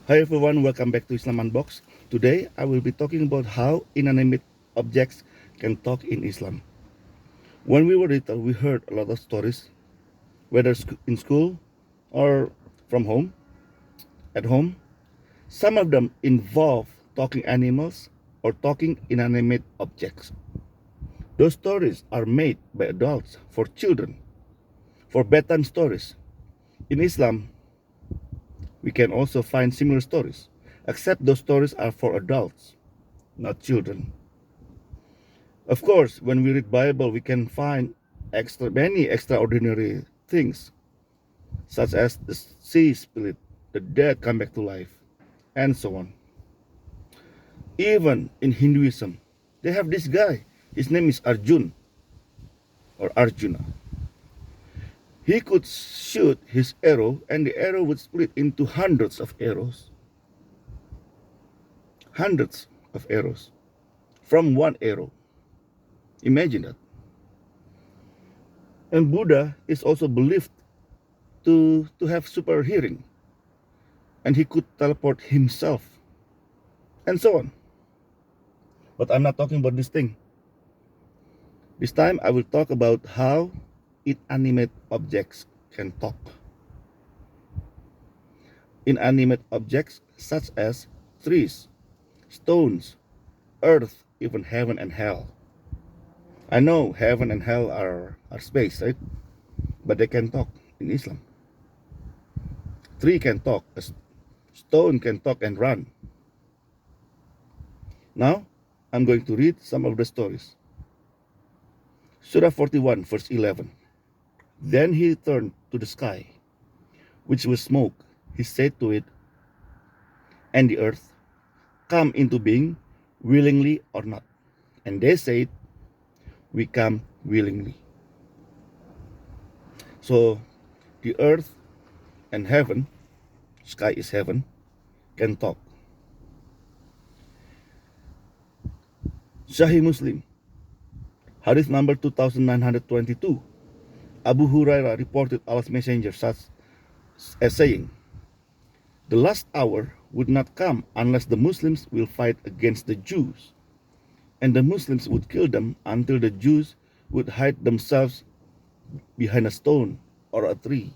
Hi everyone, welcome back to Islam Unboxed. Today I will be talking about how inanimate objects can talk in Islam. When we were little, we heard a lot of stories, whether in school or from home, at home. Some of them involve talking animals or talking inanimate objects. Those stories are made by adults for children, for bedtime stories. In Islam, we can also find similar stories, except those stories are for adults, not children. Of course, when we read Bible, we can find many extraordinary things, such as the sea split, the dead come back to life, and so on. Even in Hinduism, they have this guy. His name is Arjun or Arjuna. He could shoot his arrow, and the arrow would split into hundreds of arrows. Hundreds of arrows from one arrow. Imagine that. And Buddha is also believed to have super hearing, and he could teleport himself, and so on. But I'm not talking about this thing. This time I will talk about how inanimate objects can talk. Inanimate objects such as trees, stones, earth, even heaven and hell. I know heaven and hell are space, right? But they can talk in Islam. Tree can talk, a stone can talk and run. Now, I'm going to read some of the stories. Surah 41, verse 11. Then he turned to the sky, which was smoke. He said to it and the earth, come into being, willingly or not. And they said, we come willingly. So, the earth and heaven, sky is heaven, can talk. Shahih Muslim, Hadith number 2922. Abu Hurairah reported Allah's messenger such as saying, the last hour would not come unless the Muslims will fight against the Jews, and the Muslims would kill them until the Jews would hide themselves behind a stone or a tree.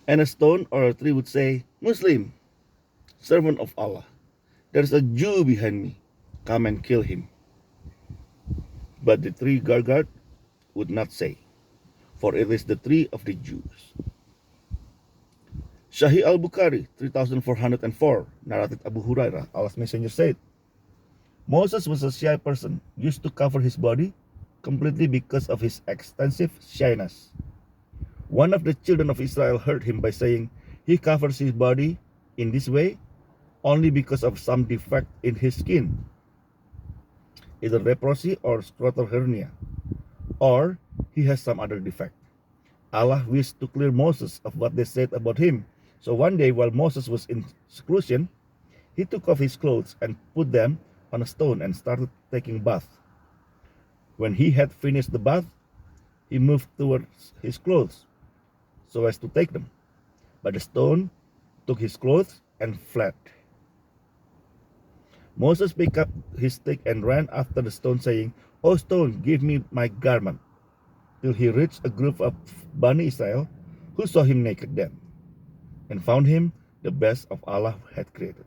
And a stone or a tree would say, Muslim, servant of Allah, there's a Jew behind me, come and kill him. But the tree guard would not say, for it is the tree of the Jews. Shahih al-Bukhari, 3404, narrated Abu Hurairah, Allah's messenger said, Moses was a shy person, used to cover his body completely because of his extensive shyness. One of the children of Israel heard him by saying, he covers his body in this way only because of some defect in his skin, either leprosy or scrotal hernia, or he has some other defect. Allah wished to clear Moses of what they said about him. So one day, while Moses was in seclusion, he took off his clothes and put them on a stone and started taking bath. When he had finished the bath, he moved towards his clothes so as to take them. But the stone took his clothes and fled. Moses picked up his stick and ran after the stone, saying, O stone, give me my garment, till he reached a group of Bani Israel who saw him naked then, and found him the best of Allah had created.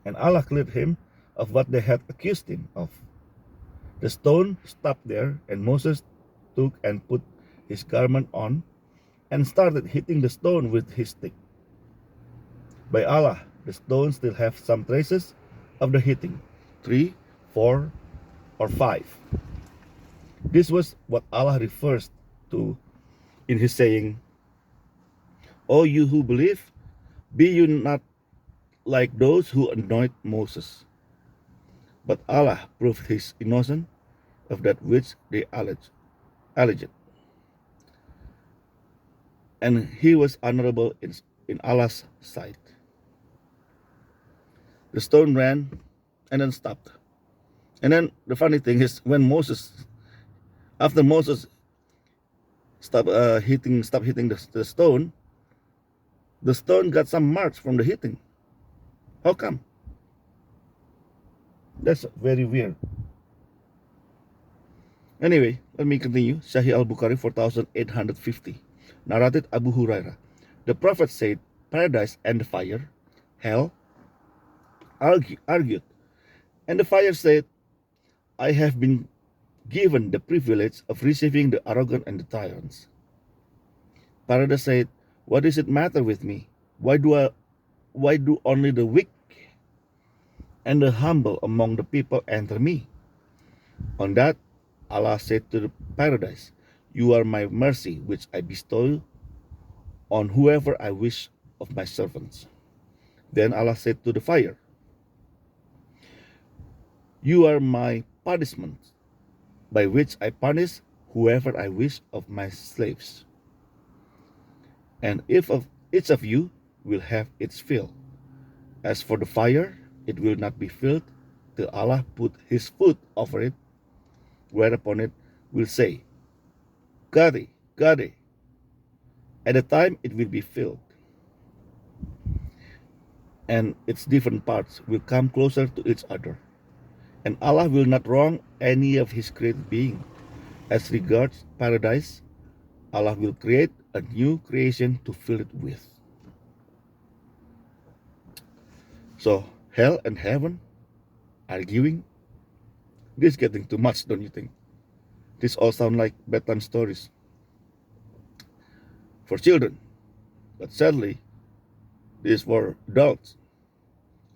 And Allah cleared him of what they had accused him of. The stone stopped there, and Moses took and put his garment on, and started hitting the stone with his stick. By Allah, the stones still have some traces of the hitting, 3, 4, or 5. This was what Allah refers to in his saying, O you who believe, be you not like those who annoyed Moses. But Allah proved his innocence of that which they alleged. And he was honorable in Allah's sight. The stone ran and then stopped. And then the funny thing is, after Moses stopped hitting the stone, The stone got some marks from the hitting. How come? That's very weird. Anyway, let me continue. Shahih al-Bukhari 4850. Narrated Abu Hurairah. The Prophet said, paradise and the fire, hell, argued. And the fire said, I have been given the privilege of receiving the arrogant and the tyrants. Paradise said, what does it matter with me? Why do only the weak and the humble among the people enter me? On that, Allah said to the paradise, you are my mercy which I bestow on whoever I wish of my servants. Then Allah said to the fire, you are my punishment by which I punish whoever I wish of my slaves. And if of each of you will have its fill. As for the fire, it will not be filled till Allah put his foot over it, whereupon it will say, Gadi, Gadi. At the time it will be filled, and its different parts will come closer to each other. And Allah will not wrong any of his created being. As regards paradise, Allah will create a new creation to fill it with. So, hell and heaven arguing. This is getting too much, don't you think? This all sound like bedtime stories for children. But sadly, this is for adults.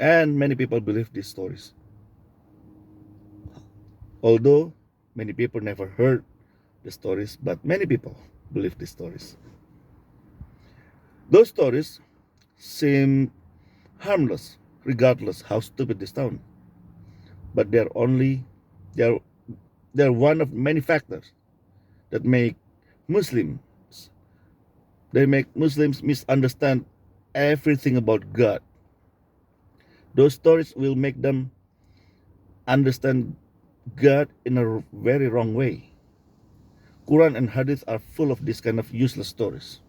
And many people believe these stories. Although many people never heard the stories, but many people believe these stories. Those stories seem harmless, regardless how stupid they sound. But they're one of many factors that make Muslims misunderstand everything about God. Those stories will make them understand God in a very wrong way. Quran and Hadith are full of this kind of useless stories.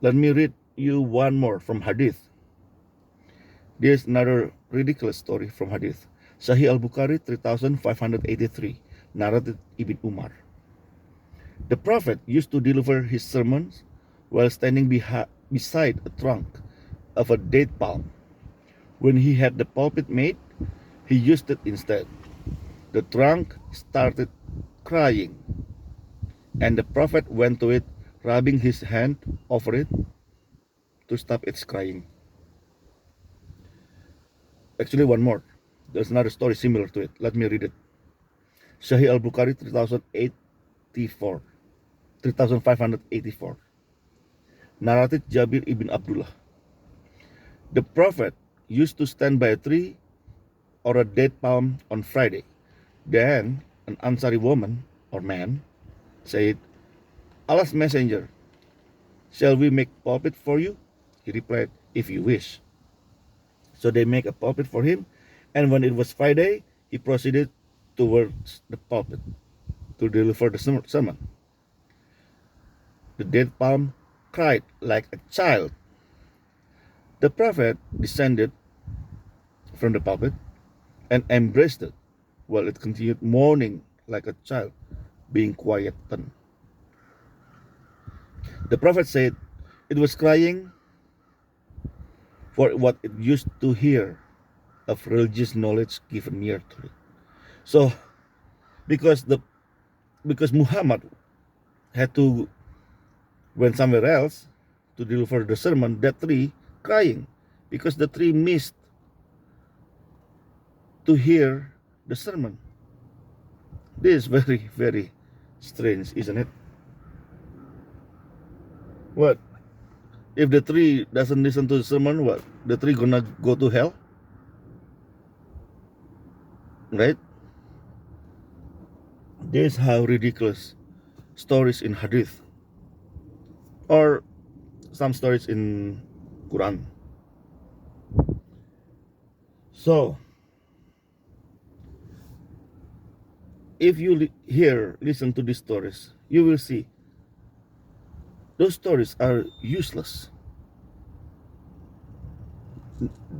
Let me read you one more from Hadith. This is another ridiculous story from Hadith. Sahih al-Bukhari 3583, narrated Ibn Umar. The Prophet used to deliver his sermons while standing beside a trunk of a date palm. When he had the pulpit made, he used it instead. The trunk started crying, and the Prophet went to it, rubbing his hand over it to stop its crying. Actually, one more. There's another story similar to it. Let me read it. Shahih al-Bukhari 3584. Narrated Jabir ibn Abdullah. The Prophet used to stand by a tree or a date palm on Friday. Then an Ansari woman or man said, Allah's messenger, shall we make pulpit for you? He replied, if you wish. So they make a pulpit for him, and when it was Friday, he proceeded towards the pulpit to deliver the sermon. The date palm cried like a child. The Prophet descended from the pulpit and embraced it, while it continued mourning like a child, being quietened. The Prophet said it was crying for what it used to hear of religious knowledge given near to it. So, because Muhammad had to went somewhere else to deliver the sermon, that tree crying because the tree missed to hear the sermon. This is very, very strange, isn't it? What? If the tree doesn't listen to the sermon, what? The tree gonna go to hell? Right? This is how ridiculous stories in Hadith or some stories in Quran. So, if you listen to these stories, you will see those stories are useless.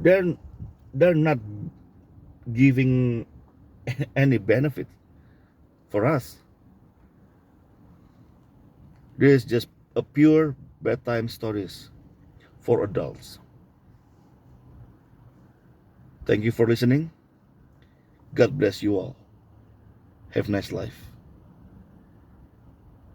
they're they're not giving any benefit for us. This is just a pure bedtime stories for adults. Thank you for listening. God bless you all. Have a nice life.